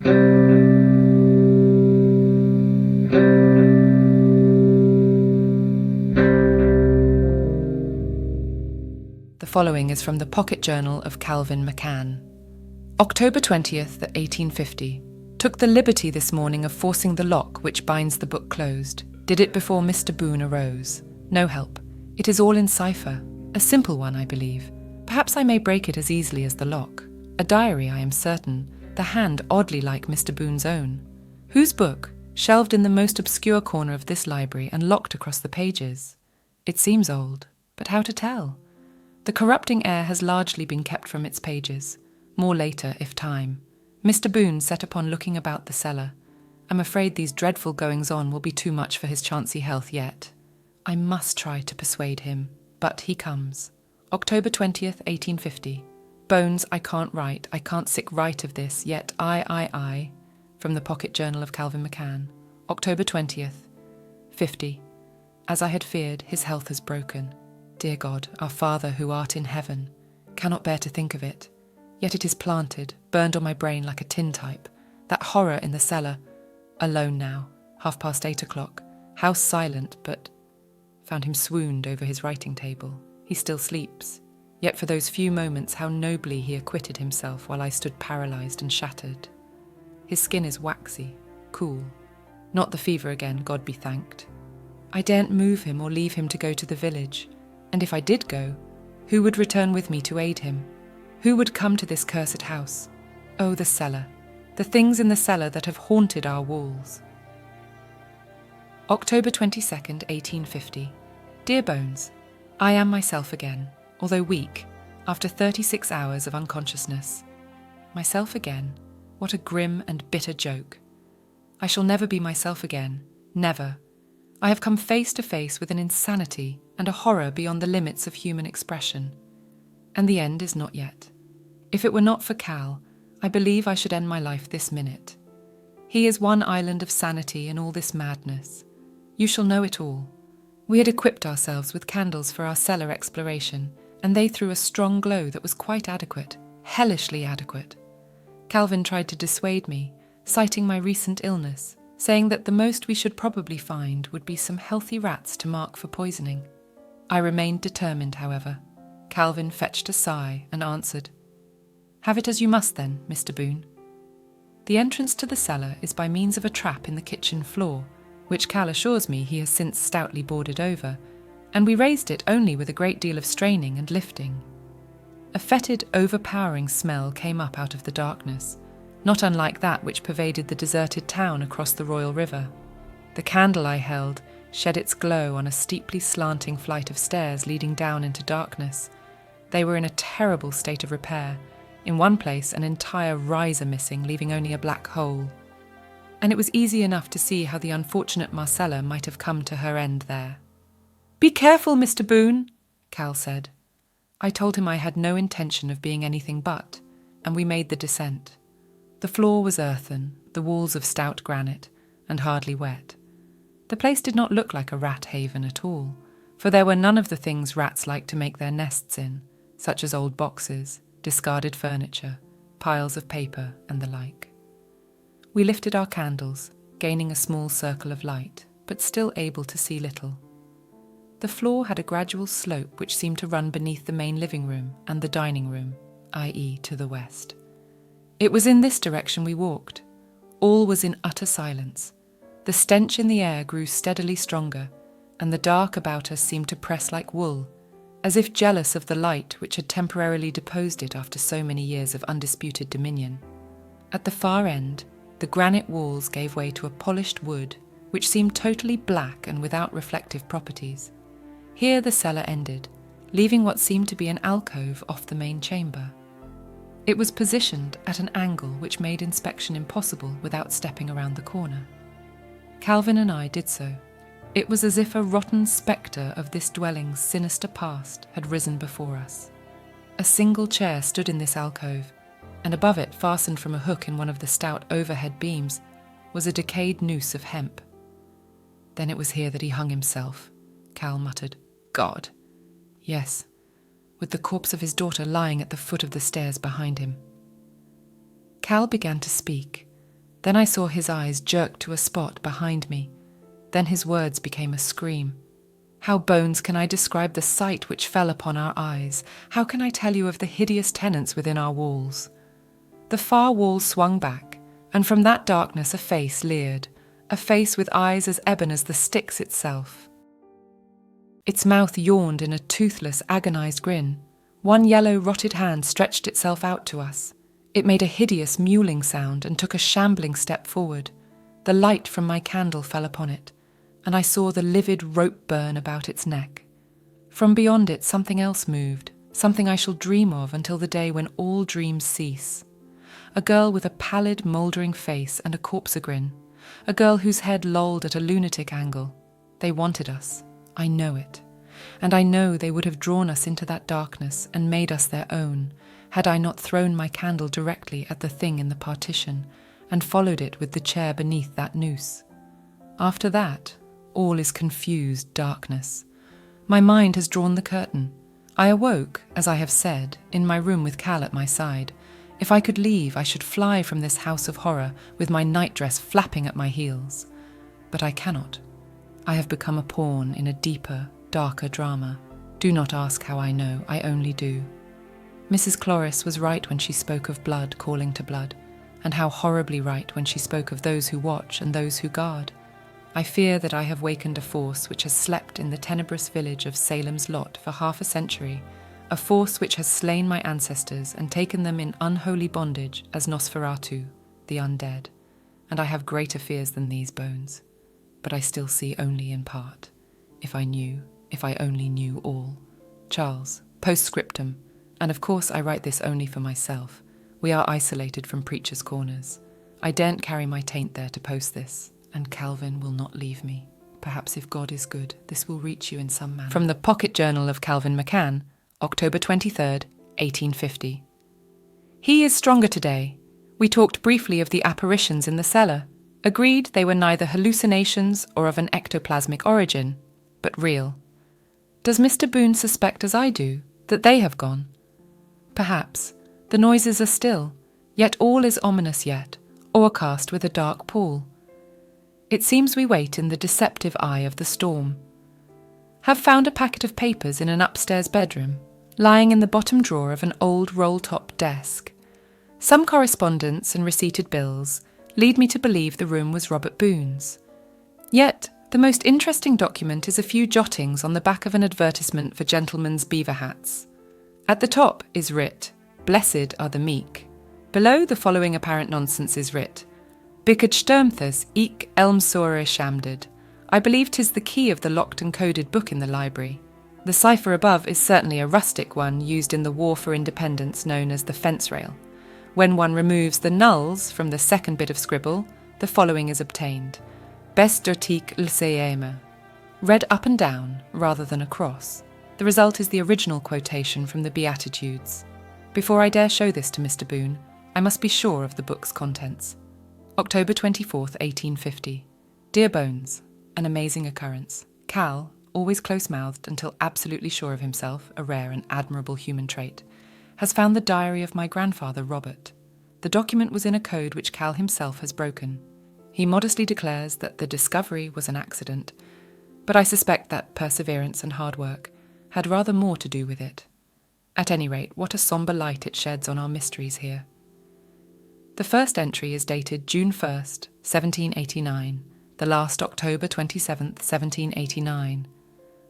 The following is from the Pocket Journal of Calvin McCann. October 20th, 1850. Took the liberty this morning of forcing the lock which binds the book closed. Did it before Mr. Boone arose. No help. It is all in cipher. A simple one, I believe. Perhaps I may break it as easily as the lock. A diary, I am certain. The hand oddly like Mr. Boone's own. Whose book? Shelved in the most obscure corner of this library and locked across the pages. It seems old, but how to tell? The corrupting air has largely been kept from its pages. More later, if time. Mr. Boone set upon looking about the cellar. I'm afraid these dreadful goings-on will be too much for his chancy health yet. I must try to persuade him, but he comes. October 20th, 1850. Bones, I can't write, I can't sick right of this, yet I. From the Pocket Journal of Calvin McCann. October 20th, 50. As I had feared, his health has broken. Dear God, our Father who art in heaven, cannot bear to think of it. Yet it is planted, burned on my brain like a tintype. That horror in the cellar. Alone now, 8:30 o'clock. House silent, but found him swooned over his writing table. He still sleeps. Yet for those few moments how nobly he acquitted himself while I stood paralysed and shattered. His skin is waxy, cool. Not the fever again, God be thanked. I daren't move him or leave him to go to the village. And if I did go, who would return with me to aid him? Who would come to this cursed house? Oh, the cellar. The things in the cellar that have haunted our walls. October 22nd, 1850. Dear Bones, I am myself again, although weak, after 36 hours of unconsciousness. Myself again? What a grim and bitter joke. I shall never be myself again. Never. I have come face to face with an insanity and a horror beyond the limits of human expression. And the end is not yet. If it were not for Cal, I believe I should end my life this minute. He is one island of sanity in all this madness. You shall know it all. We had equipped ourselves with candles for our cellar exploration, and they threw a strong glow that was quite adequate, hellishly adequate. Calvin tried to dissuade me, citing my recent illness, saying that the most we should probably find would be some healthy rats to mark for poisoning. I remained determined, however. Calvin fetched a sigh and answered, "Have it as you must then, Mr. Boone." The entrance to the cellar is by means of a trap in the kitchen floor, which Cal assures me he has since stoutly boarded over, and we raised it only with a great deal of straining and lifting. A fetid, overpowering smell came up out of the darkness, not unlike that which pervaded the deserted town across the Royal River. The candle I held shed its glow on a steeply slanting flight of stairs leading down into darkness. They were in a terrible state of repair. In one place, an entire riser missing, leaving only a black hole. And it was easy enough to see how the unfortunate Marcella might have come to her end there. "Be careful, Mr. Boone," Cal said. I told him I had no intention of being anything but, and we made the descent. The floor was earthen, the walls of stout granite, and hardly wet. The place did not look like a rat haven at all, for there were none of the things rats like to make their nests in, such as old boxes, discarded furniture, piles of paper, and the like. We lifted our candles, gaining a small circle of light, but still able to see little. The floor had a gradual slope which seemed to run beneath the main living room and the dining room, i.e. to the west. It was in this direction we walked. All was in utter silence. The stench in the air grew steadily stronger, and the dark about us seemed to press like wool, as if jealous of the light which had temporarily deposed it after so many years of undisputed dominion. At the far end, the granite walls gave way to a polished wood, which seemed totally black and without reflective properties. Here the cellar ended, leaving what seemed to be an alcove off the main chamber. It was positioned at an angle which made inspection impossible without stepping around the corner. Calvin and I did so. It was as if a rotten spectre of this dwelling's sinister past had risen before us. A single chair stood in this alcove, and above it, fastened from a hook in one of the stout overhead beams, was a decayed noose of hemp. Then it was here that he hung himself, Cal muttered. God! Yes, with the corpse of his daughter lying at the foot of the stairs behind him. Cal began to speak, Then I saw his eyes jerk to a spot behind me. Then his words became a scream. How, Bones, can I describe the sight which fell upon our eyes? How can I tell you of the hideous tenants within our walls? The far wall swung back, and from that darkness a face leered, a face with eyes as ebon as the Styx itself. Its mouth yawned in a toothless, agonized grin. One yellow, rotted hand stretched itself out to us. It made a hideous mewling sound and took a shambling step forward. The light from my candle fell upon it, and I saw the livid rope burn about its neck. From beyond it something else moved, something I shall dream of until the day when all dreams cease. A girl with a pallid, mouldering face and a corpse-grin. A girl whose head lolled at a lunatic angle. They wanted us. I know it. And I know they would have drawn us into that darkness and made us their own, had I not thrown my candle directly at the thing in the partition and followed it with the chair beneath that noose. After that, all is confused darkness. My mind has drawn the curtain. I awoke, as I have said, in my room with Cal at my side. If I could leave, I should fly from this house of horror with my nightdress flapping at my heels. But I cannot. I have become a pawn in a deeper, darker drama. Do not ask how I know, I only do. Mrs. Cloris was right when she spoke of blood calling to blood, and how horribly right when she spoke of those who watch and those who guard. I fear that I have wakened a force which has slept in the tenebrous village of Salem's Lot for half a century, a force which has slain my ancestors and taken them in unholy bondage as Nosferatu, the undead. And I have greater fears than these, Bones. But I still see only in part. If I only knew all. Charles, postscriptum, and of course I write this only for myself. We are isolated from Preacher's Corners. I daren't carry my taint there to post this, and Calvin will not leave me. Perhaps if God is good, this will reach you in some manner. From the Pocket Journal of Calvin McCann, October 23rd, 1850. He is stronger today. We talked briefly of the apparitions in the cellar. Agreed they were neither hallucinations or of an ectoplasmic origin, but real. Does Mr. Boone suspect, as I do, that they have gone? Perhaps. The noises are still, yet all is ominous yet, o'ercast with a dark pall. It seems we wait in the deceptive eye of the storm. Have found a packet of papers in an upstairs bedroom, lying in the bottom drawer of an old roll-top desk. Some correspondence and receipted bills lead me to believe the room was Robert Boone's. Yet, the most interesting document is a few jottings on the back of an advertisement for gentlemen's beaver hats. At the top is writ, "Blessed are the meek." Below, the following apparent nonsense is writ, "Bickerd stürmthus eke elmsore shamded." I believe 'tis the key of the locked and coded book in the library. The cipher above is certainly a rustic one used in the War for Independence known as the fence rail. When one removes the nulls from the second bit of scribble, the following is obtained. Best dertique lseeme. Read up and down, rather than across. The result is the original quotation from the Beatitudes. Before I dare show this to Mr. Boone, I must be sure of the book's contents. October 24th, 1850. Dear Bones, an amazing occurrence. Cal, always close-mouthed until absolutely sure of himself, a rare and admirable human trait, has found the diary of my grandfather, Robert. The document was in a code which Cal himself has broken. He modestly declares that the discovery was an accident, but I suspect that perseverance and hard work had rather more to do with it. At any rate, what a sombre light it sheds on our mysteries here. The first entry is dated June 1st, 1789, the last October 27th, 1789,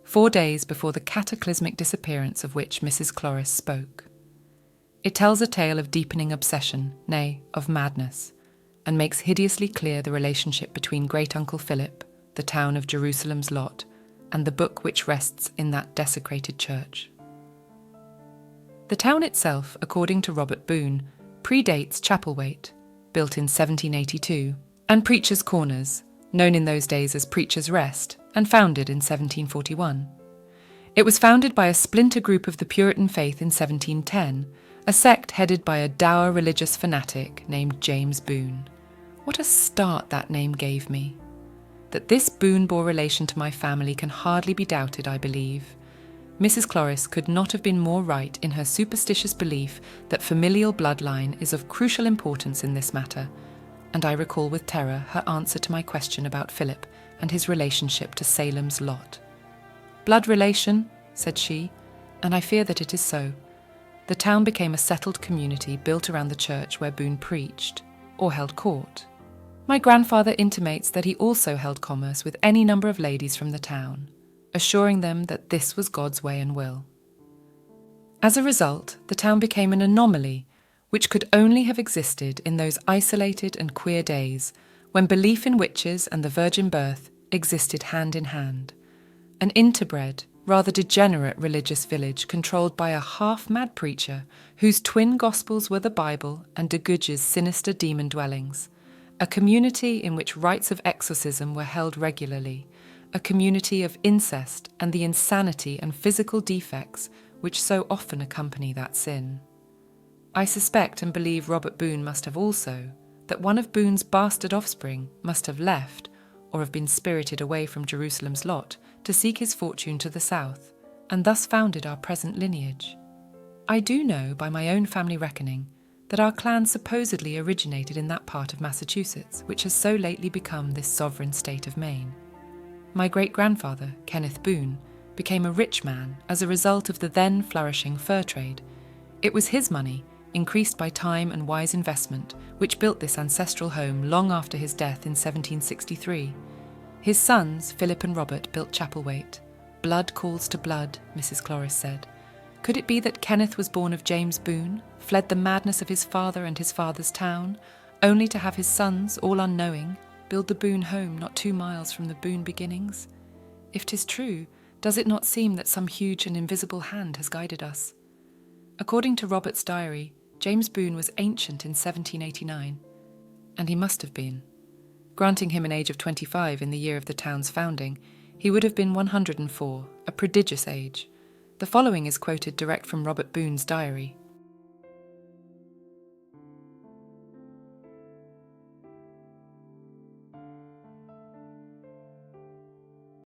4 days before the cataclysmic disappearance of which Mrs. Cloris spoke. It tells a tale of deepening obsession, nay, of madness, and makes hideously clear the relationship between Great-Uncle Philip, the town of Jerusalem's Lot, and the book which rests in that desecrated church. The town itself, according to Robert Boone, predates Chapelwaite, built in 1782, and Preacher's Corners, known in those days as Preacher's Rest, and founded in 1741. It was founded by a splinter group of the Puritan faith in 1710, a sect headed by a dour religious fanatic named James Boone. What a start that name gave me. That this Boone bore relation to my family can hardly be doubted, I believe. Mrs. Cloris could not have been more right in her superstitious belief that familial bloodline is of crucial importance in this matter. and I recall with terror her answer to my question about Philip and his relationship to Salem's Lot. "Blood relation," said she, and I fear that it is so. The town became a settled community built around the church where Boone preached, or held court. My grandfather intimates that he also held commerce with any number of ladies from the town, assuring them that this was God's way and will. As a result, the town became an anomaly which could only have existed in those isolated and queer days when belief in witches and the virgin birth existed hand in hand. An interbred, rather degenerate religious village controlled by a half-mad preacher whose twin gospels were the Bible and de Goodge's sinister demon dwellings. A community in which rites of exorcism were held regularly. A community of incest and the insanity and physical defects which so often accompany that sin. I suspect and believe Robert Boone must have also, that one of Boone's bastard offspring must have left, or have been spirited away from Jerusalem's Lot to seek his fortune to the south, and thus founded our present lineage. I do know, by my own family reckoning, that our clan supposedly originated in that part of Massachusetts which has so lately become this sovereign state of Maine. My great-grandfather, Kenneth Boone, became a rich man as a result of the then flourishing fur trade. It was his money, increased by time and wise investment, which built this ancestral home long after his death in 1763. His sons, Philip and Robert, built Chapelwaite. Blood calls to blood, Mrs. Cloris said. Could it be that Kenneth was born of James Boone, fled the madness of his father and his father's town, only to have his sons, all unknowing, build the Boone home not 2 miles from the Boone beginnings? If 'tis true, does it not seem that some huge and invisible hand has guided us? According to Robert's diary, James Boone was ancient in 1789, and he must have been. Granting him an age of 25 in the year of the town's founding, he would have been 104, a prodigious age. The following is quoted direct from Robert Boone's diary.